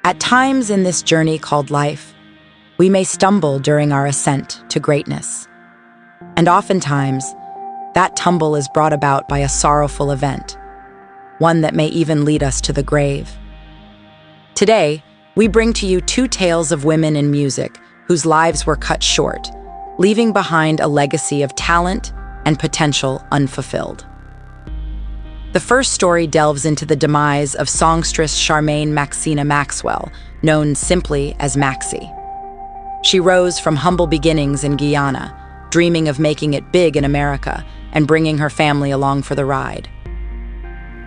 At times in this journey called life, we may stumble during our ascent to greatness. And oftentimes, that tumble is brought about by a sorrowful event, one that may even lead us to the grave. Today, we bring to you two tales of women in music whose lives were cut short, leaving behind a legacy of talent and potential unfulfilled. The first story delves into the demise of songstress Charmayne Maxee Maxwell, known simply as Maxie. She rose from humble beginnings in Guyana, dreaming of making it big in America and bringing her family along for the ride.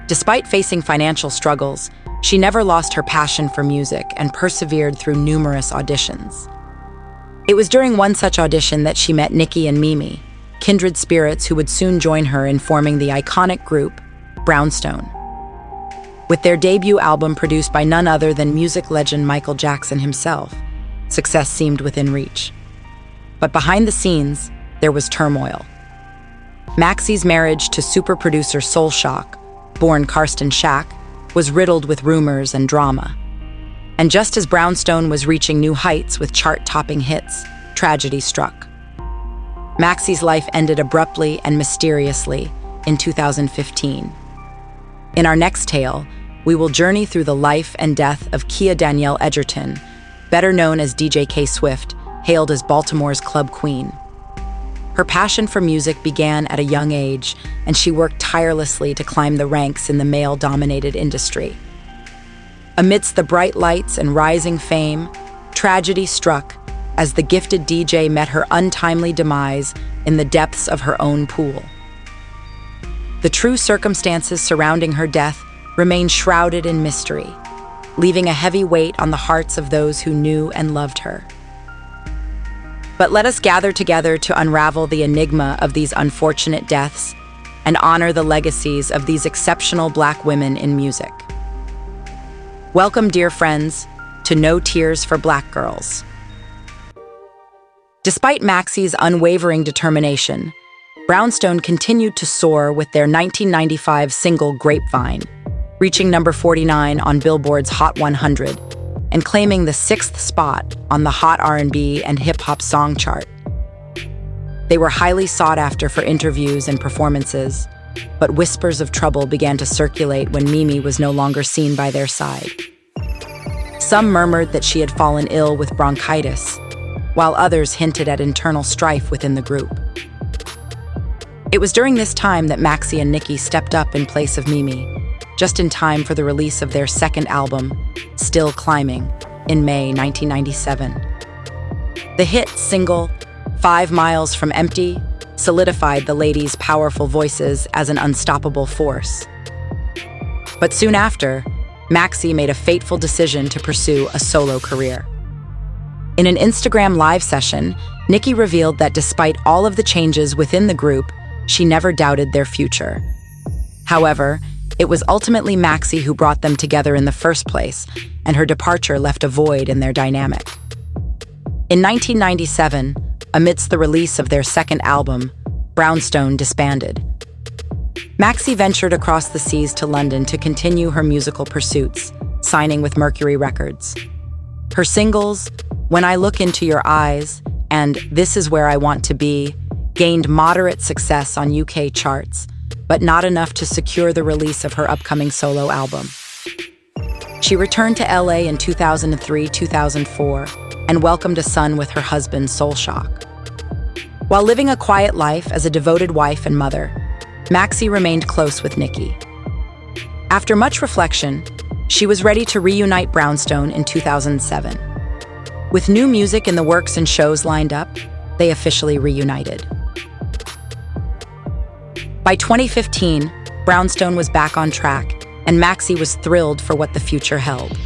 Despite facing financial struggles, she never lost her passion for music and persevered through numerous auditions. It was during one such audition that she met Nikki and Mimi, kindred spirits who would soon join her in forming the iconic group Brownstone. With their debut album produced by none other than music legend Michael Jackson himself, success seemed within reach. But behind the scenes, there was turmoil. Maxie's marriage to super producer Soul Shock, born Karsten Shack, was riddled with rumors and drama. And just as Brownstone was reaching new heights with chart-topping hits, tragedy struck. Maxie's life ended abruptly and mysteriously in 2015. In our next tale, we will journey through the life and death of Khia Danielle Edgerton, better known as DJ K Swift, hailed as Baltimore's club queen. Her passion for music began at a young age, and she worked tirelessly to climb the ranks in the male-dominated industry. Amidst the bright lights and rising fame, tragedy struck as the gifted DJ met her untimely demise in the depths of her own pool. The true circumstances surrounding her death remain shrouded in mystery, leaving a heavy weight on the hearts of those who knew and loved her. But let us gather together to unravel the enigma of these unfortunate deaths and honor the legacies of these exceptional Black women in music. Welcome, dear friends, to No Tears for Black Girls. Despite Maxie's unwavering determination, Brownstone continued to soar with their 1995 single Grapevine, reaching number 49 on Billboard's Hot 100 and claiming the 6th spot on the Hot R&B and Hip-Hop Song chart. They were highly sought after for interviews and performances, but whispers of trouble began to circulate when Mimi was no longer seen by their side. Some murmured that she had fallen ill with bronchitis, while others hinted at internal strife within the group. It was during this time that Maxie and Nikki stepped up in place of Mimi, just in time for the release of their second album, Still Climbing, in May 1997. The hit single, 5 Miles from Empty, solidified the ladies' powerful voices as an unstoppable force. But soon after, Maxie made a fateful decision to pursue a solo career. In an Instagram live session, Nikki revealed that despite all of the changes within the group, she never doubted their future. However, it was ultimately Maxie who brought them together in the first place, and her departure left a void in their dynamic. In 1997, amidst the release of their second album, Brownstone disbanded. Maxie ventured across the seas to London to continue her musical pursuits, signing with Mercury Records. Her singles, When I Look Into Your Eyes and This Is Where I Want to Be, gained moderate success on UK charts, but not enough to secure the release of her upcoming solo album. She returned to LA in 2003-2004 and welcomed a son with her husband, Soul Shock. While living a quiet life as a devoted wife and mother, Maxie remained close with Nikki. After much reflection, she was ready to reunite Brownstone in 2007. With new music in the works and shows lined up, they officially reunited. By 2015, Brownstone was back on track, and Maxie was thrilled for what the future held.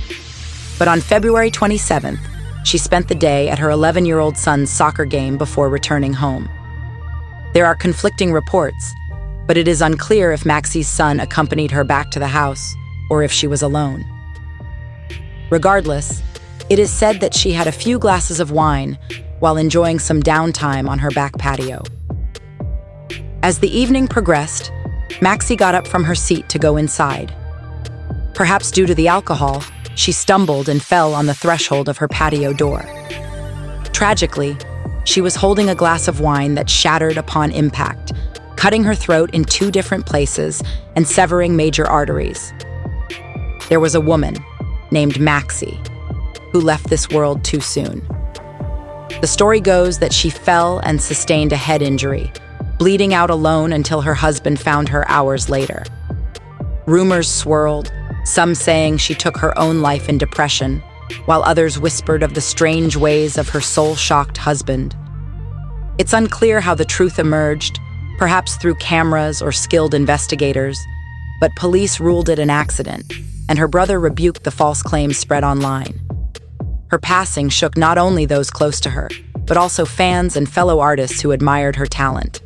But on February 27th, she spent the day at her 11-year-old son's soccer game before returning home. There are conflicting reports, but it is unclear if Maxie's son accompanied her back to the house or if she was alone. Regardless, it is said that she had a few glasses of wine while enjoying some downtime on her back patio. As the evening progressed, Maxie got up from her seat to go inside. Perhaps due to the alcohol, she stumbled and fell on the threshold of her patio door. Tragically, she was holding a glass of wine that shattered upon impact, cutting her throat in 2 different places and severing major arteries. There was a woman named Maxie who left this world too soon. The story goes that she fell and sustained a head injury, bleeding out alone until her husband found her hours later. Rumors swirled, some saying she took her own life in depression, while others whispered of the strange ways of her soul-shocked husband. It's unclear how the truth emerged, perhaps through cameras or skilled investigators, but police ruled it an accident, and her brother rebuked the false claims spread online. Her passing shook not only those close to her, but also fans and fellow artists who admired her talent.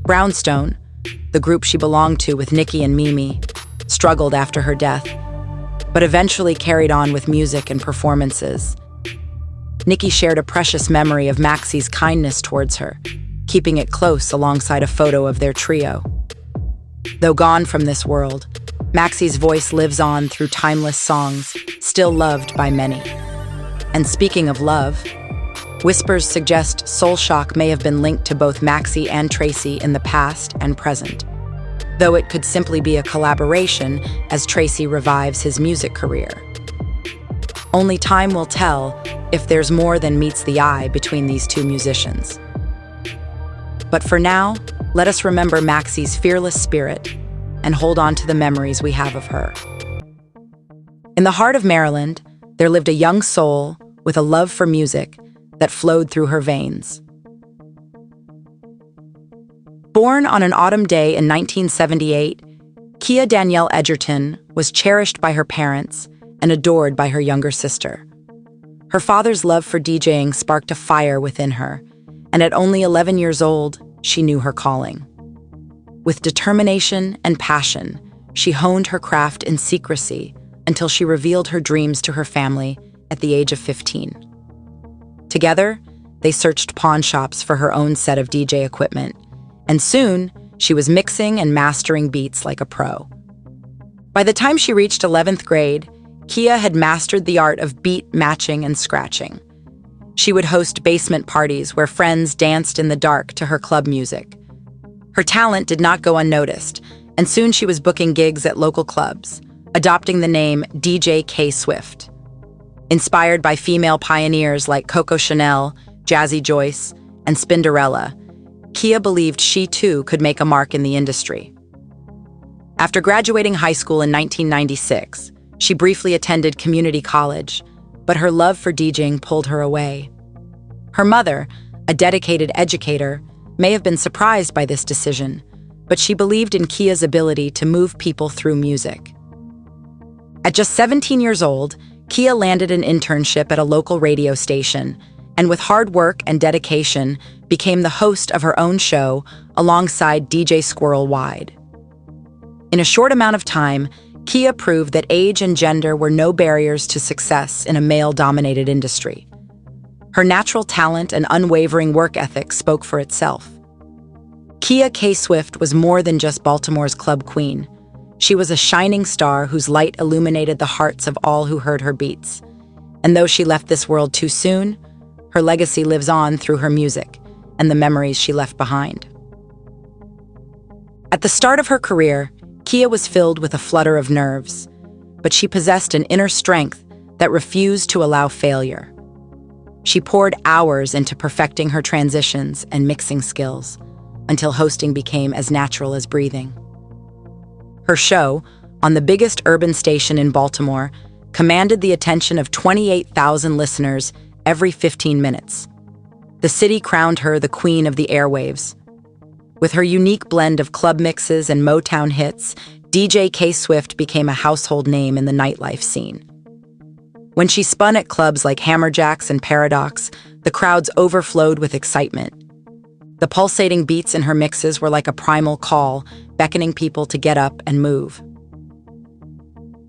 Brownstone, the group she belonged to with Nikki and Mimi, struggled after her death, but eventually carried on with music and performances. Nikki shared a precious memory of Maxie's kindness towards her, keeping it close alongside a photo of their trio. Though gone from this world, Maxie's voice lives on through timeless songs, still loved by many. And speaking of love, whispers suggest Soul Shock may have been linked to both Maxie and Tracy in the past and present, though it could simply be a collaboration as Tracy revives his music career. Only time will tell if there's more than meets the eye between these 2 musicians. But for now, let us remember Maxie's fearless spirit and hold on to the memories we have of her. In the heart of Maryland, there lived a young soul with a love for music that flowed through her veins. Born on an autumn day in 1978, Khia Danielle Edgerton was cherished by her parents and adored by her younger sister. Her father's love for DJing sparked a fire within her, and at only 11 years old, she knew her calling. With determination and passion, she honed her craft in secrecy until she revealed her dreams to her family at the age of 15. Together, they searched pawn shops for her own set of DJ equipment, and soon, she was mixing and mastering beats like a pro. By the time she reached 11th grade, Khia had mastered the art of beat matching and scratching. She would host basement parties where friends danced in the dark to her club music. Her talent did not go unnoticed, and soon she was booking gigs at local clubs, adopting the name DJ K Swift. Inspired by female pioneers like Coco Chanel, Jazzy Joyce, and Spinderella, Khia believed she too could make a mark in the industry. After graduating high school in 1996, she briefly attended community college, but her love for DJing pulled her away. Her mother, a dedicated educator, may have been surprised by this decision, but she believed in Khia's ability to move people through music. At just 17 years old, Khia landed an internship at a local radio station, and with hard work and dedication, became the host of her own show alongside DJ Squirrel Wide. In a short amount of time, Khia proved that age and gender were no barriers to success in a male-dominated industry. Her natural talent and unwavering work ethic spoke for itself. Khia K. Swift was more than just Baltimore's club queen. She was a shining star whose light illuminated the hearts of all who heard her beats. And though she left this world too soon, her legacy lives on through her music and the memories she left behind. At the start of her career, Khia was filled with a flutter of nerves, but she possessed an inner strength that refused to allow failure. She poured hours into perfecting her transitions and mixing skills until hosting became as natural as breathing. Her show, on the biggest urban station in Baltimore, commanded the attention of 28,000 listeners every 15 minutes. The city crowned her the queen of the airwaves. With her unique blend of club mixes and Motown hits, DJ K. Swift became a household name in the nightlife scene. When she spun at clubs like Hammerjacks and Paradox, the crowds overflowed with excitement. The pulsating beats in her mixes were like a primal call, beckoning people to get up and move.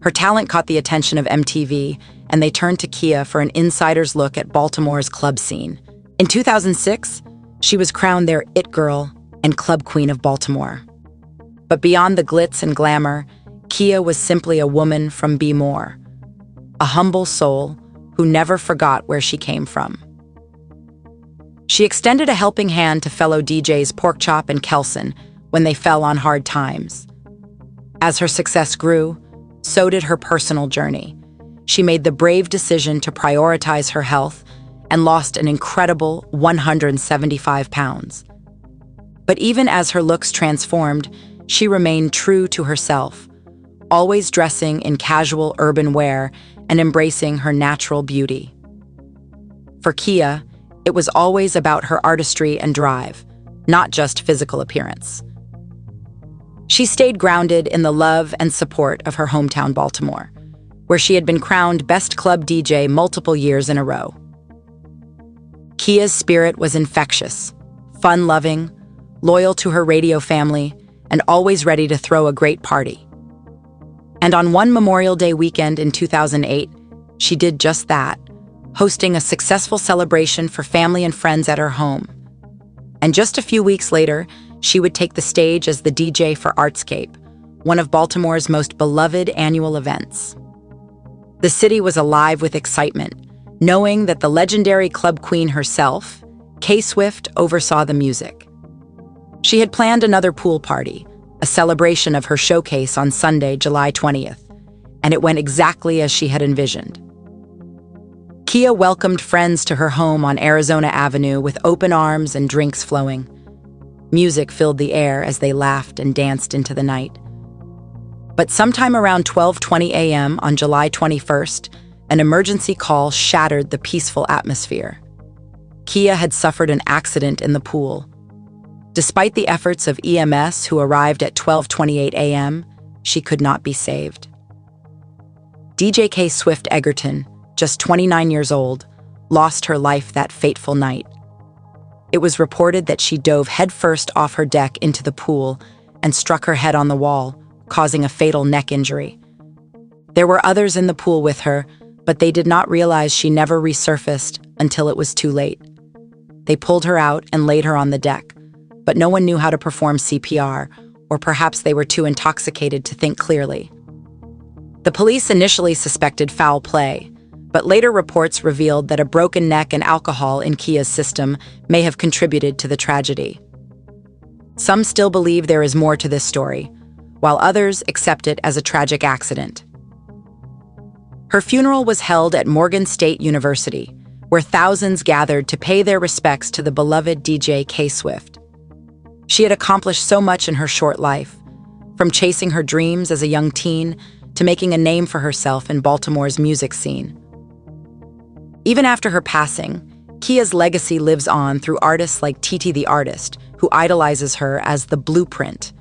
Her talent caught the attention of MTV, and they turned to Khia for an insider's look at Baltimore's club scene. In 2006, she was crowned their It Girl and Club Queen of Baltimore. But beyond the glitz and glamour, Khia was simply a woman from Be More, a humble soul who never forgot where she came from. She extended a helping hand to fellow DJs Porkchop and Kelson when they fell on hard times. As her success grew, so did her personal journey. She made the brave decision to prioritize her health and lost an incredible 175 pounds. But even as her looks transformed, she remained true to herself, always dressing in casual urban wear and embracing her natural beauty. For Khia, it was always about her artistry and drive, not just physical appearance. She stayed grounded in the love and support of her hometown Baltimore, where she had been crowned Best Club DJ multiple years in a row. Khia's spirit was infectious, fun-loving, loyal to her radio family, and always ready to throw a great party. And on one Memorial Day weekend in 2008, she did just that, hosting a successful celebration for family and friends at her home. And just a few weeks later, she would take the stage as the DJ for Artscape, one of Baltimore's most beloved annual events. The city was alive with excitement, knowing that the legendary club queen herself, K Swift, oversaw the music. She had planned another pool party, a celebration of her showcase on Sunday, July 20th, and it went exactly as she had envisioned. Khia welcomed friends to her home on Arizona Avenue with open arms and drinks flowing. Music filled the air as they laughed and danced into the night. But sometime around 12:20 a.m. on July 21st, an emergency call shattered the peaceful atmosphere. Khia had suffered an accident in the pool. Despite the efforts of EMS, who arrived at 12:28 a.m., she could not be saved. DJ K Swift Edgerton, just 29 years old, lost her life that fateful night. It was reported that she dove headfirst off her deck into the pool and struck her head on the wall, causing a fatal neck injury. There were others in the pool with her, but they did not realize she never resurfaced until it was too late. They pulled her out and laid her on the deck, but no one knew how to perform CPR, or perhaps they were too intoxicated to think clearly. The police initially suspected foul play, but later reports revealed that a broken neck and alcohol in Khia's system may have contributed to the tragedy. Some still believe there is more to this story, while others accept it as a tragic accident. Her funeral was held at Morgan State University, where thousands gathered to pay their respects to the beloved DJ K Swift. She had accomplished so much in her short life, from chasing her dreams as a young teen to making a name for herself in Baltimore's music scene. Even after her passing, Khia's legacy lives on through artists like Titi the Artist, who idolizes her as the blueprint.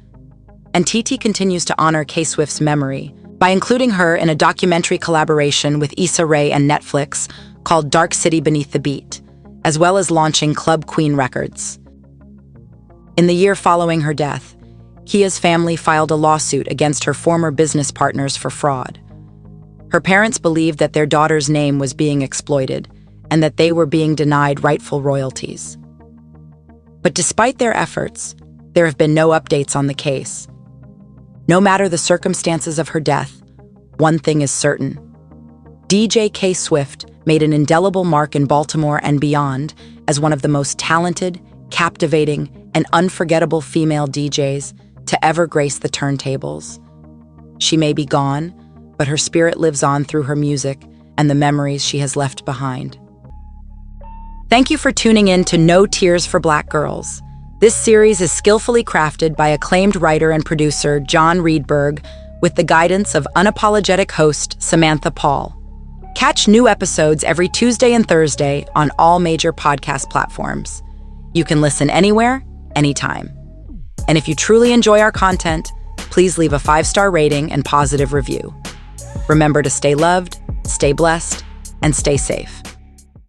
And Titi continues to honor K Swift's memory by including her in a documentary collaboration with Issa Rae and Netflix called Dark City Beneath the Beat, as well as launching Club Queen Records. In the year following her death, Khia's family filed a lawsuit against her former business partners for fraud. Her parents believed that their daughter's name was being exploited and that they were being denied rightful royalties. But despite their efforts, there have been no updates on the case. No matter the circumstances of her death, one thing is certain. DJ K Swift made an indelible mark in Baltimore and beyond as one of the most talented, captivating, and unforgettable female DJs to ever grace the turntables. She may be gone, but her spirit lives on through her music and the memories she has left behind. Thank you for tuning in to No Tears for Black Girls. This series is skillfully crafted by acclaimed writer and producer John Reedburg with the guidance of unapologetic host Samantha Paul. Catch new episodes every Tuesday and Thursday on all major podcast platforms. You can listen anywhere, anytime. And if you truly enjoy our content, please leave a 5-star rating and positive review. Remember to stay loved, stay blessed, and stay safe.